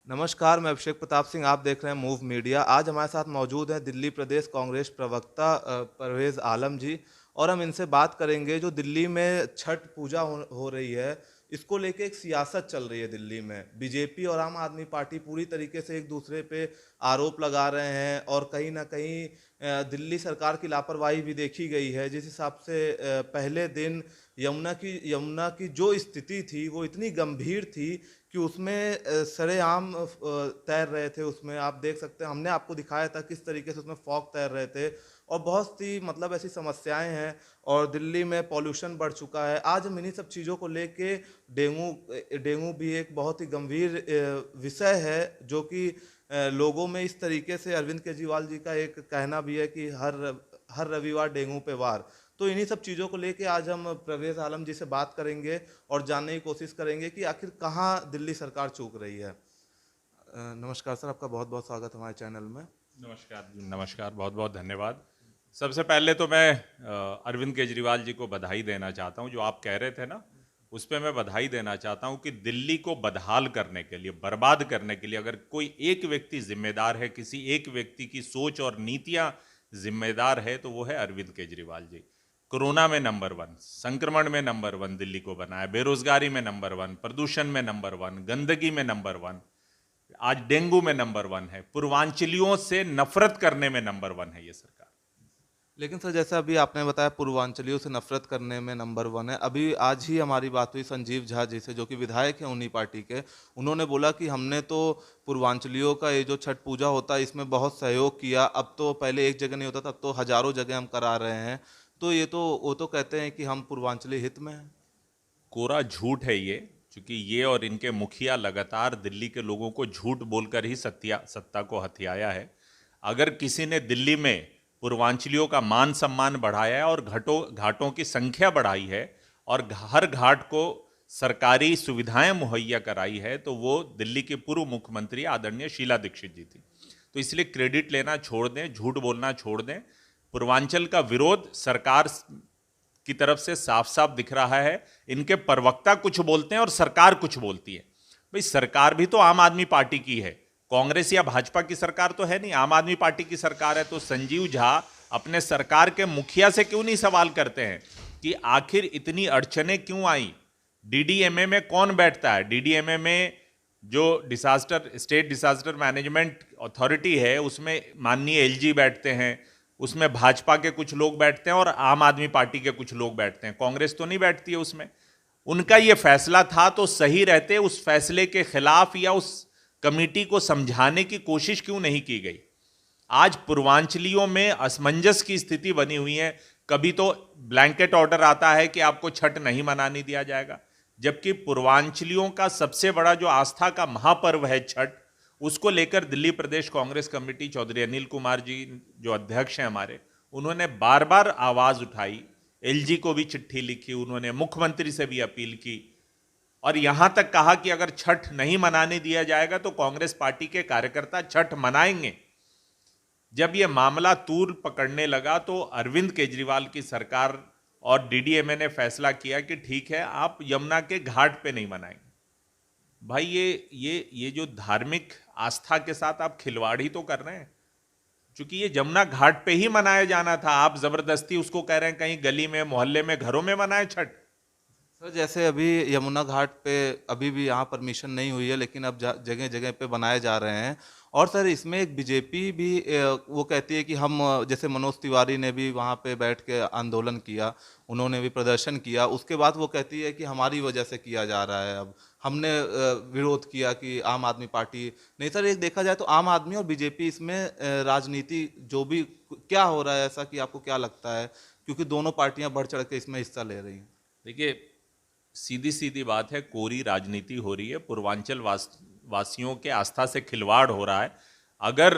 नमस्कार, मैं अभिषेक प्रताप सिंह। आप देख रहे हैं मूव मीडिया। आज हमारे साथ मौजूद हैं दिल्ली प्रदेश कांग्रेस प्रवक्ता परवेज़ आलम जी, और हम इनसे बात करेंगे जो दिल्ली में छठ पूजा हो रही है, इसको लेके एक सियासत चल रही है दिल्ली में। बीजेपी और आम आदमी पार्टी पूरी तरीके से एक दूसरे पे आरोप लगा रहे हैं, और कहीं ना कहीं दिल्ली सरकार की लापरवाही भी देखी गई है। जिस हिसाब से पहले दिन यमुना की जो स्थिति थी वो इतनी गंभीर थी कि उसमें सरेआम तैर रहे थे। उसमें आप देख सकते हैं, हमने आपको दिखाया था किस तरीके से उसमें फॉग तैर रहे थे, और बहुत सी मतलब ऐसी समस्याएं हैं। और दिल्ली में पॉल्यूशन बढ़ चुका है। आज हम इन्हीं सब चीज़ों को लेके डेंगू डेंगू भी एक बहुत ही गंभीर विषय है, जो कि लोगों में इस तरीके से अरविंद केजरीवाल जी का एक कहना भी है कि हर हर रविवार डेंगू पे वार। तो इन्हीं सब चीज़ों को लेके आज हम परवेज़ आलम जी से बात करेंगे और जानने की कोशिश करेंगे कि आखिर कहाँ दिल्ली सरकार चूक रही है। नमस्कार सर, आपका बहुत बहुत स्वागत है हमारे चैनल में। नमस्कार जी, नमस्कार, बहुत बहुत धन्यवाद। सबसे पहले तो मैं अरविंद केजरीवाल जी को बधाई देना चाहता हूं। जो आप कह रहे थे ना, उस पर मैं बधाई देना चाहता हूं कि दिल्ली को बदहाल करने के लिए, बर्बाद करने के लिए अगर कोई एक व्यक्ति जिम्मेदार है, किसी एक व्यक्ति की सोच और नीतियां जिम्मेदार है, तो वो है अरविंद केजरीवाल जी। कोरोना में नंबर वन, संक्रमण में नंबर वन दिल्ली को बनाया, बेरोजगारी में नंबर वन, प्रदूषण में नंबर वन, गंदगी में नंबर वन, आज डेंगू में नंबर वन है, पूर्वांचलियों से नफरत करने में नंबर वन है ये सरकार। लेकिन सर, जैसा अभी आपने बताया पूर्वांचलियों से नफरत करने में नंबर वन है। अभी आज ही हमारी बात हुई संजीव झा जी से, जो कि विधायक हैं उन्हीं पार्टी के। उन्होंने बोला कि हमने तो पूर्वांचलियों का ये जो छठ पूजा होता है इसमें बहुत सहयोग किया। अब तो पहले एक जगह नहीं होता था, अब तो हजारों जगह हम करा रहे हैं। तो ये तो वो तो कहते हैं कि हम पूर्वांचली हित में हैं। कोरा झूठ है ये, क्योंकि ये और इनके मुखिया लगातार दिल्ली के लोगों को झूठ बोलकर ही सत्ता को हथियाया है। अगर किसी ने दिल्ली में पूर्वांचलियों का मान सम्मान बढ़ाया है और घाटों घाटों की संख्या बढ़ाई है और हर घाट को सरकारी सुविधाएं मुहैया कराई है, तो वो दिल्ली के पूर्व मुख्यमंत्री आदरणीय शीला दीक्षित जी थी। तो इसलिए क्रेडिट लेना छोड़ दें, झूठ बोलना छोड़ दें। पूर्वांचल का विरोध सरकार की तरफ से साफ साफ दिख रहा है। इनके प्रवक्ता कुछ बोलते हैं और सरकार कुछ बोलती है। भाई, सरकार भी तो आम आदमी पार्टी की है, कांग्रेस या भाजपा की सरकार तो है नहीं, आम आदमी पार्टी की सरकार है। तो संजीव झा अपने सरकार के मुखिया से क्यों नहीं सवाल करते हैं कि आखिर इतनी अड़चने क्यों आई? डीडीएमए में कौन बैठता है? डीडीएमए में जो स्टेट डिसास्टर मैनेजमेंट अथॉरिटी है, उसमें माननीय एलजी बैठते हैं, उसमें भाजपा के कुछ लोग बैठते हैं और आम आदमी पार्टी के कुछ लोग बैठते हैं। कांग्रेस तो नहीं बैठती है उसमें। उनका ये फैसला था तो सही रहते, उस फैसले के खिलाफ या उस कमेटी को समझाने की कोशिश क्यों नहीं की गई? आज पूर्वांचलियों में असमंजस की स्थिति बनी हुई है। कभी तो ब्लैंकेट ऑर्डर आता है कि आपको छठ नहीं मनाने दिया जाएगा, जबकि पूर्वांचलियों का सबसे बड़ा जो आस्था का महापर्व है छठ, उसको लेकर दिल्ली प्रदेश कांग्रेस कमेटी, चौधरी अनिल कुमार जी जो अध्यक्ष हैं हमारे, उन्होंने बार बार आवाज उठाई, एलजी को भी चिट्ठी लिखी, उन्होंने मुख्यमंत्री से भी अपील की, और यहां तक कहा कि अगर छठ नहीं मनाने दिया जाएगा तो कांग्रेस पार्टी के कार्यकर्ता छठ मनाएंगे। जब यह मामला तूल पकड़ने लगा तो अरविंद केजरीवाल की सरकार और डीडीएमए ने फैसला किया कि ठीक है, आप यमुना के घाट पे नहीं मनाएंगे। भाई, ये जो धार्मिक आस्था के साथ आप खिलवाड़ ही तो कर रहे हैं, क्योंकि ये जमुना घाट पे ही मनाया जाना था। आप जबरदस्ती उसको कह रहे हैं कहीं गली में, मोहल्ले में, घरों में मनाए छठ। सर, जैसे अभी यमुना घाट पे अभी भी यहाँ परमिशन नहीं हुई है, लेकिन अब जगह जगह पे बनाए जा रहे हैं। और सर, इसमें एक बीजेपी भी वो कहती है कि हम जैसे मनोज तिवारी ने भी वहाँ पे बैठ के आंदोलन किया, उन्होंने भी प्रदर्शन किया। उसके बाद वो कहती है कि हमारी वजह से किया जा रहा है। अब हमने विरोध किया कि आम आदमी पार्टी नहीं। सर, एक देखा जाए तो आम आदमी और बीजेपी इसमें राजनीति जो भी क्या हो रहा है, ऐसा कि आपको क्या लगता है? क्योंकि दोनों पार्टियां बढ़ चढ़ के इसमें हिस्सा ले रही हैं। देखिए, सीधी सीधी बात है, कोरी राजनीति हो रही है, पूर्वांचल वासियों के आस्था से खिलवाड़ हो रहा है। अगर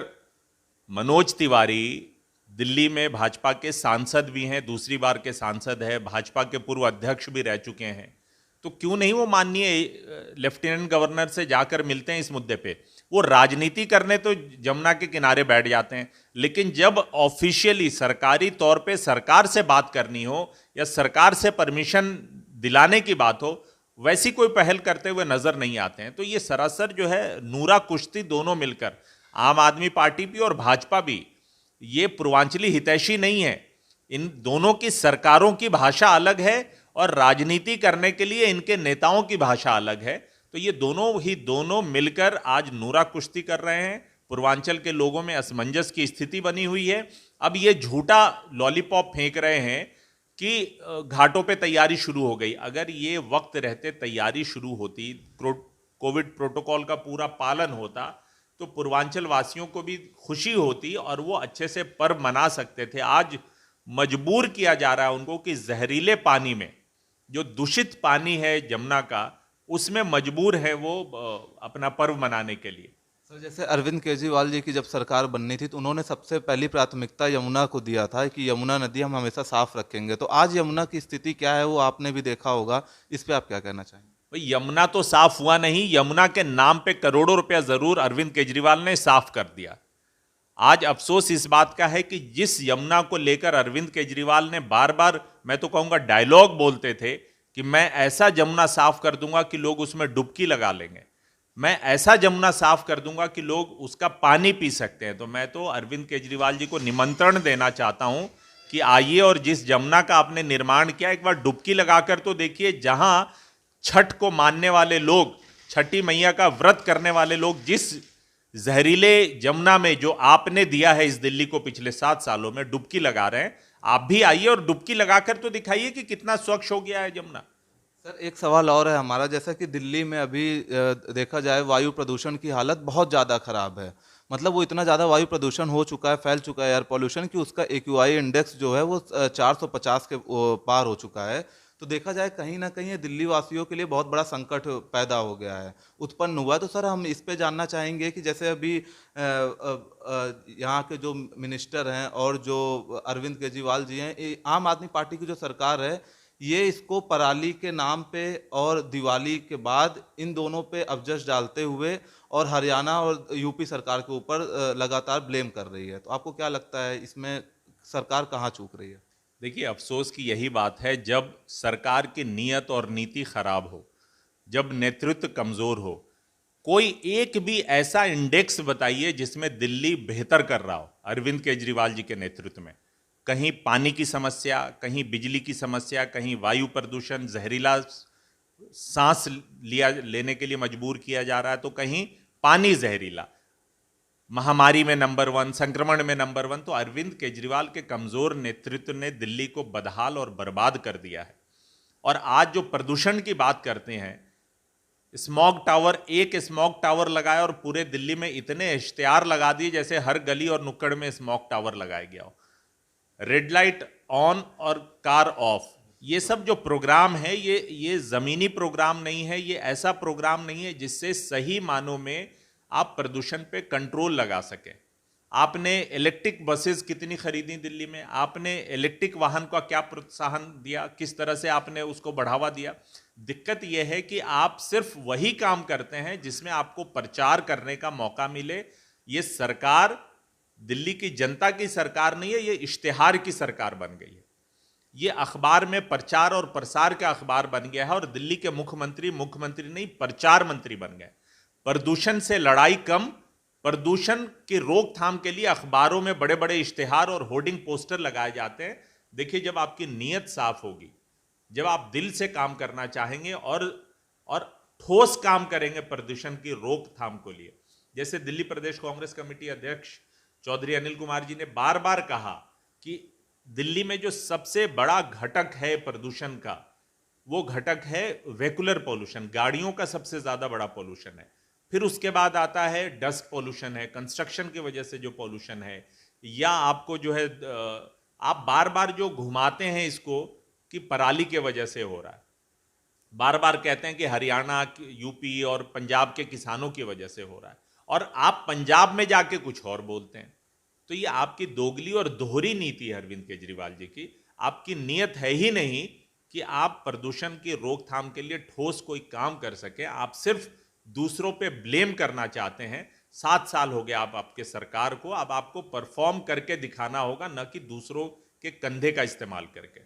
मनोज तिवारी दिल्ली में भाजपा के सांसद भी हैं, दूसरी बार के सांसद है, भाजपा के पूर्व अध्यक्ष भी रह चुके हैं, तो क्यों नहीं वो माननीय लेफ्टिनेंट गवर्नर से जाकर मिलते हैं इस मुद्दे पे? वो राजनीति करने तो जमुना के किनारे बैठ जाते हैं, लेकिन जब ऑफिशियली सरकारी तौर पे सरकार से बात करनी हो या सरकार से परमिशन दिलाने की बात हो, वैसी कोई पहल करते हुए नजर नहीं आते हैं। तो ये सरासर जो है नूरा कुश्ती दोनों मिलकर, आम आदमी पार्टी भी और भाजपा भी, ये पूर्वांचली हितैषी नहीं है। इन दोनों की सरकारों की भाषा अलग है और राजनीति करने के लिए इनके नेताओं की भाषा अलग है। तो ये दोनों मिलकर आज नूरा कुश्ती कर रहे हैं। पूर्वांचल के लोगों में असमंजस की स्थिति बनी हुई है। अब ये झूठा लॉलीपॉप फेंक रहे हैं कि घाटों पे तैयारी शुरू हो गई। अगर ये वक्त रहते तैयारी शुरू होती, कोविड प्रोटोकॉल का पूरा पालन होता, तो पूर्वांचल वासियों को भी खुशी होती और वो अच्छे से पर्व मना सकते थे। आज मजबूर किया जा रहा है उनको कि जहरीले पानी में, जो दूषित पानी है जमुना का, उसमें मजबूर है वो अपना पर्व मनाने के लिए। सर, जैसे अरविंद केजरीवाल जी की जब सरकार बननी थी तो उन्होंने सबसे पहली प्राथमिकता यमुना को दिया था कि यमुना नदी हम हमेशा साफ रखेंगे। तो आज यमुना की स्थिति क्या है वो आपने भी देखा होगा, इस पे आप क्या कहना चाहेंगे? भाई, यमुना तो साफ हुआ नहीं, यमुना के नाम पे करोड़ों रुपया जरूर अरविंद केजरीवाल ने साफ कर दिया। आज अफसोस इस बात का है कि जिस यमुना को लेकर अरविंद केजरीवाल ने बार बार, मैं तो कहूंगा डायलॉग बोलते थे कि मैं ऐसा यमुना साफ कर दूंगा कि लोग उसमें डुबकी लगा लेंगे, मैं ऐसा यमुना साफ कर दूंगा कि लोग उसका पानी पी सकते हैं। तो मैं तो अरविंद केजरीवाल जी को निमंत्रण देना चाहता हूं कि आइए और जिस यमुना का आपने निर्माण किया, एक बार डुबकी लगाकर तो देखिए। जहां छठ को मानने वाले लोग, छठी मैया का व्रत करने वाले लोग, जिस जहरीले यमुना में जो आपने दिया है इस दिल्ली को पिछले 7 सालों में, डुबकी लगा रहे हैं, आप भी आइए और डुबकी लगाकर तो दिखाइए कि कितना स्वच्छ हो गया है यमुना। सर, एक सवाल और है हमारा, जैसा कि दिल्ली में अभी देखा जाए वायु प्रदूषण की हालत बहुत ज़्यादा खराब है। मतलब वो इतना ज़्यादा वायु प्रदूषण हो चुका है, फैल चुका है एयर पॉल्यूशन, कि उसका AQI इंडेक्स जो है वो 450 के पार हो चुका है। तो देखा जाए कहीं ना कहीं ये दिल्ली वासियों के लिए बहुत बड़ा संकट पैदा हो गया है, उत्पन्न हुआ है। तो सर, हम इस पे जानना चाहेंगे कि जैसे अभी यहाँ के जो मिनिस्टर हैं और जो अरविंद केजरीवाल जी हैं, आम आदमी पार्टी की जो सरकार है, ये इसको पराली के नाम पे और दिवाली के बाद इन दोनों पे अबजस डालते हुए और हरियाणा और यूपी सरकार के ऊपर लगातार ब्लेम कर रही है। तो आपको क्या लगता है इसमें सरकार कहाँ चूक रही है? देखिए, अफसोस की यही बात है, जब सरकार की नीयत और नीति खराब हो, जब नेतृत्व कमजोर हो, कोई एक भी ऐसा इंडेक्स बताइए जिसमें दिल्ली बेहतर कर रहा हो अरविंद केजरीवाल जी के नेतृत्व में। कहीं पानी की समस्या, कहीं बिजली की समस्या, कहीं वायु प्रदूषण, जहरीला सांस लेने के लिए मजबूर किया जा रहा है, तो कहीं पानी जहरीला, महामारी में नंबर 1, संक्रमण में नंबर 1। तो अरविंद केजरीवाल के कमजोर नेतृत्व ने दिल्ली को बदहाल और बर्बाद कर दिया है। और आज जो प्रदूषण की बात करते हैं, स्मॉग टावर, एक स्मॉग टावर लगाया और पूरे दिल्ली में इतने इश्तेहार लगा दिए जैसे हर गली और नुक्कड़ में स्मॉग टावर लगाया गया हो। रेड लाइट ऑन और कार ऑफ, ये सब जो प्रोग्राम है, ये जमीनी प्रोग्राम नहीं है, ये ऐसा प्रोग्राम नहीं है जिससे सही मानों में आप प्रदूषण पे कंट्रोल लगा सके। आपने इलेक्ट्रिक बसेस कितनी खरीदी दिल्ली में, आपने इलेक्ट्रिक वाहन का क्या प्रोत्साहन दिया, किस तरह से आपने उसको बढ़ावा दिया। दिक्कत यह है कि आप सिर्फ वही काम करते हैं जिसमें आपको प्रचार करने का मौका मिले। ये सरकार दिल्ली की जनता की सरकार नहीं है, ये इश्तेहार की सरकार बन गई है। ये अखबार में प्रचार और प्रसार का अखबार बन गया है और दिल्ली के मुख्यमंत्री नहीं, प्रचार मंत्री बन गए। प्रदूषण से लड़ाई कम, प्रदूषण की रोकथाम के लिए अखबारों में बड़े बड़े इश्तेहार और होर्डिंग पोस्टर लगाए जाते हैं। देखिए, जब आपकी नीयत साफ होगी, जब आप दिल से काम करना चाहेंगे और ठोस काम करेंगे प्रदूषण की रोकथाम को लिए, जैसे दिल्ली प्रदेश कांग्रेस कमेटी अध्यक्ष चौधरी अनिल कुमार जी ने बार बार कहा कि दिल्ली में जो सबसे बड़ा घटक है प्रदूषण का, वो घटक है वेहिकुलर पोल्यूशन, गाड़ियों का सबसे ज्यादा बड़ा पोल्यूशन है। फिर उसके बाद आता है डस्ट पोल्यूशन है, कंस्ट्रक्शन की वजह से जो पोल्यूशन है, या आपको जो है आप बार बार जो घुमाते हैं इसको कि पराली के वजह से हो रहा है, बार बार कहते हैं कि हरियाणा, यूपी और पंजाब के किसानों की वजह से हो रहा है, और आप पंजाब में जाके कुछ और बोलते हैं। तो ये आपकी दोगली और दोहरी नीति है अरविंद केजरीवाल जी की। आपकी नीयत है ही नहीं कि आप प्रदूषण की रोकथाम के लिए ठोस कोई काम कर सके, आप सिर्फ दूसरों पे ब्लेम करना चाहते हैं। 7 साल हो गए आपके सरकार को, अब आपको परफॉर्म करके दिखाना होगा, न कि दूसरों के कंधे का इस्तेमाल करके।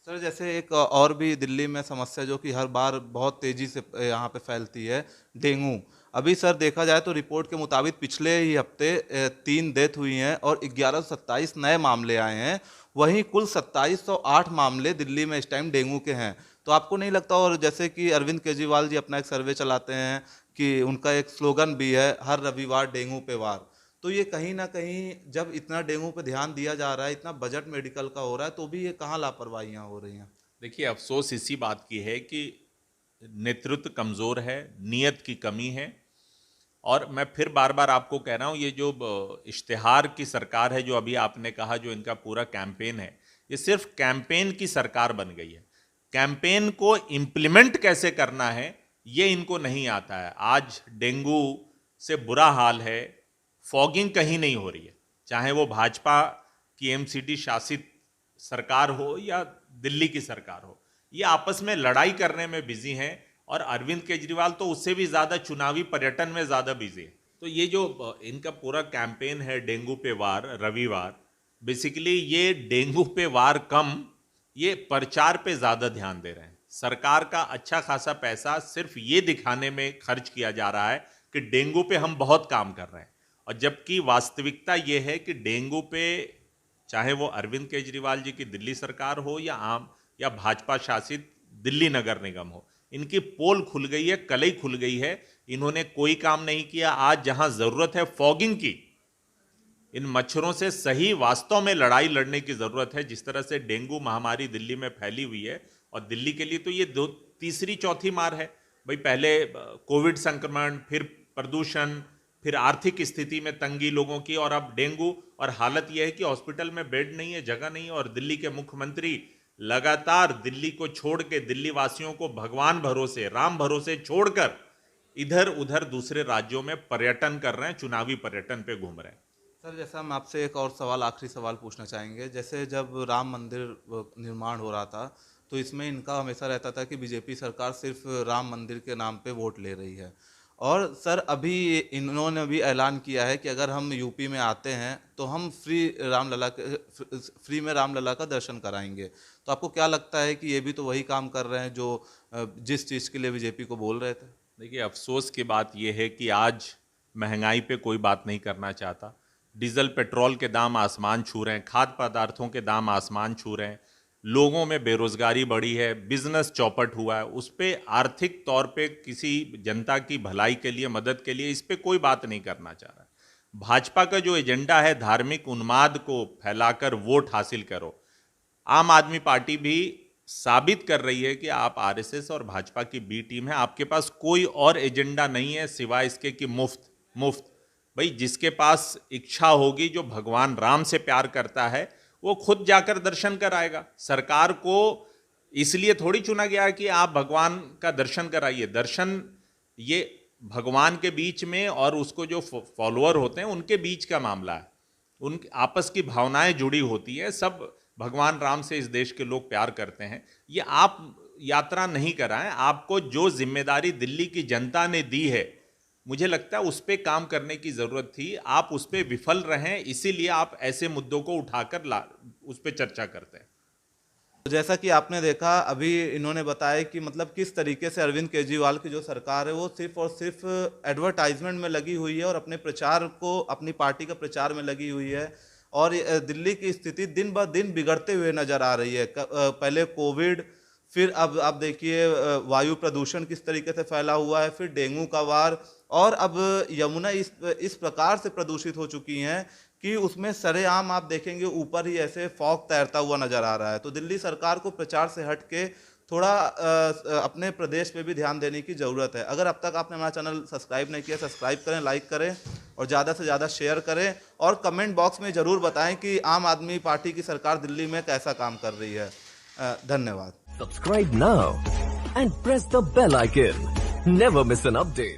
सर जैसे एक और भी दिल्ली में समस्या जो कि हर बार बहुत तेजी से यहाँ पे फैलती है, डेंगू। अभी सर देखा जाए तो रिपोर्ट के मुताबिक पिछले ही हफ्ते 3 डेथ हुई हैं और 1127 नए मामले आए हैं। वहीं कुल 2708 मामले दिल्ली में इस टाइम डेंगू के हैं। तो आपको नहीं लगता, और जैसे कि अरविंद केजरीवाल जी अपना एक सर्वे चलाते हैं कि उनका एक स्लोगन भी है, हर रविवार डेंगू पे वार, तो ये कहीं ना कहीं जब इतना डेंगू पे ध्यान दिया जा रहा है, इतना बजट मेडिकल का हो रहा है, तो भी ये कहाँ लापरवाहियाँ हो रही हैं? देखिए, अफसोस इसी बात की है कि नेतृत्व कमज़ोर है, नीयत की कमी है। और मैं फिर बार बार आपको कह रहा हूँ, ये जो इश्तिहार की सरकार है, जो अभी आपने कहा, जो इनका पूरा कैंपेन है, ये सिर्फ कैंपेन की सरकार बन गई है। कैंपेन को इम्प्लीमेंट कैसे करना है ये इनको नहीं आता है। आज डेंगू से बुरा हाल है, फॉगिंग कहीं नहीं हो रही है, चाहे वो भाजपा की एमसीडी शासित सरकार हो या दिल्ली की सरकार हो, ये आपस में लड़ाई करने में बिजी हैं। और अरविंद केजरीवाल तो उससे भी ज़्यादा चुनावी पर्यटन में ज़्यादा बिजी है। तो ये जो इनका पूरा कैंपेन है डेंगू पे वार रविवार, बेसिकली ये डेंगू पे वार कम, ये प्रचार पे ज़्यादा ध्यान दे रहे हैं। सरकार का अच्छा खासा पैसा सिर्फ ये दिखाने में खर्च किया जा रहा है कि डेंगू पे हम बहुत काम कर रहे हैं, और जबकि वास्तविकता ये है कि डेंगू पे, चाहे वो अरविंद केजरीवाल जी की दिल्ली सरकार हो या भाजपा शासित दिल्ली नगर निगम हो, इनकी पोल खुल गई है, कलई खुल गई है। इन्होंने कोई काम नहीं किया। आज जहां जरूरत है फॉगिंग की, इन मच्छरों से सही वास्तव में लड़ाई लड़ने की जरूरत है। जिस तरह से डेंगू महामारी दिल्ली में फैली हुई है, और दिल्ली के लिए तो ये तीसरी चौथी मार है भाई। पहले कोविड संक्रमण, फिर प्रदूषण, फिर आर्थिक स्थिति में तंगी लोगों की, और अब डेंगू। और हालत यह है कि हॉस्पिटल में बेड नहीं है, जगह नहीं है, और दिल्ली के मुख्यमंत्री लगातार दिल्ली को छोड़ के, दिल्ली वासियों को भगवान भरोसे, राम भरोसे छोड़कर इधर उधर दूसरे राज्यों में पर्यटन कर रहे हैं, चुनावी पर्यटन पे घूम रहे हैं। सर जैसा हम आपसे एक और सवाल, आखिरी सवाल पूछना चाहेंगे। जैसे जब राम मंदिर निर्माण हो रहा था, तो इसमें इनका हमेशा रहता था कि बीजेपी सरकार सिर्फ राम मंदिर के नाम पे वोट ले रही है। और सर अभी इन्होंने भी ऐलान किया है कि अगर हम यूपी में आते हैं तो हम फ्री में रामलला का दर्शन कराएंगे। तो आपको क्या लगता है कि ये भी तो वही काम कर रहे हैं जो जिस चीज़ के लिए बीजेपी को बोल रहे थे? देखिए, अफसोस की बात यह है कि आज महंगाई पे कोई बात नहीं करना चाहता। डीजल पेट्रोल के दाम आसमान छू रहे हैं, खाद्य पदार्थों के दाम आसमान छू रहे हैं, लोगों में बेरोजगारी बढ़ी है, बिजनेस चौपट हुआ है। उस पर आर्थिक तौर पे किसी जनता की भलाई के लिए, मदद के लिए, इस पर कोई बात नहीं करना चाह रहा। भाजपा का जो एजेंडा है, धार्मिक उन्माद को फैलाकर वोट हासिल करो। आम आदमी पार्टी भी साबित कर रही है कि आप आरएसएस और भाजपा की बी टीम है, आपके पास कोई और एजेंडा नहीं है सिवाय इसके कि मुफ्त मुफ्त। भाई, जिसके पास इच्छा होगी, जो भगवान राम से प्यार करता है, वो खुद जाकर दर्शन कराएगा। सरकार को इसलिए थोड़ी चुना गया है कि आप भगवान का दर्शन कराइए। दर्शन ये भगवान के बीच में और उसको जो फॉलोअर होते हैं उनके बीच का मामला है। उन आपस की भावनाएं जुड़ी होती है। सब भगवान राम से इस देश के लोग प्यार करते हैं। ये आप यात्रा नहीं कराएं। आपको जो जिम्मेदारी दिल्ली की जनता ने दी है, मुझे लगता है उस पर काम करने की ज़रूरत थी। आप उस पर विफल रहें, इसीलिए आप ऐसे मुद्दों को उठाकर उस पर चर्चा करते हैं। जैसा कि आपने देखा, अभी इन्होंने बताया कि मतलब किस तरीके से अरविंद केजरीवाल की जो सरकार है वो सिर्फ और सिर्फ एडवर्टाइजमेंट में लगी हुई है और अपने प्रचार को, अपनी पार्टी का प्रचार में लगी हुई है। और दिल्ली की स्थिति दिन ब दिन बिगड़ते हुए नज़र आ रही है। पहले कोविड, फिर अब आप देखिए वायु प्रदूषण किस तरीके से फैला हुआ है, फिर डेंगू का वार, और अब यमुना इस प्रकार से प्रदूषित हो चुकी हैं कि उसमें सरेआम आप देखेंगे ऊपर ही ऐसे फॉग तैरता हुआ नजर आ रहा है। तो दिल्ली सरकार को प्रचार से हट के थोड़ा अपने प्रदेश पे भी ध्यान देने की ज़रूरत है। अगर अब तक आपने हमारा चैनल सब्सक्राइब नहीं किया, सब्सक्राइब करें, लाइक करें और ज़्यादा से ज़्यादा शेयर करें, और कमेंट बॉक्स में ज़रूर बताएं कि आम आदमी पार्टी की सरकार दिल्ली में कैसा काम कर रही है। धन्यवाद। Subscribe now and press the bell icon. Never miss an update.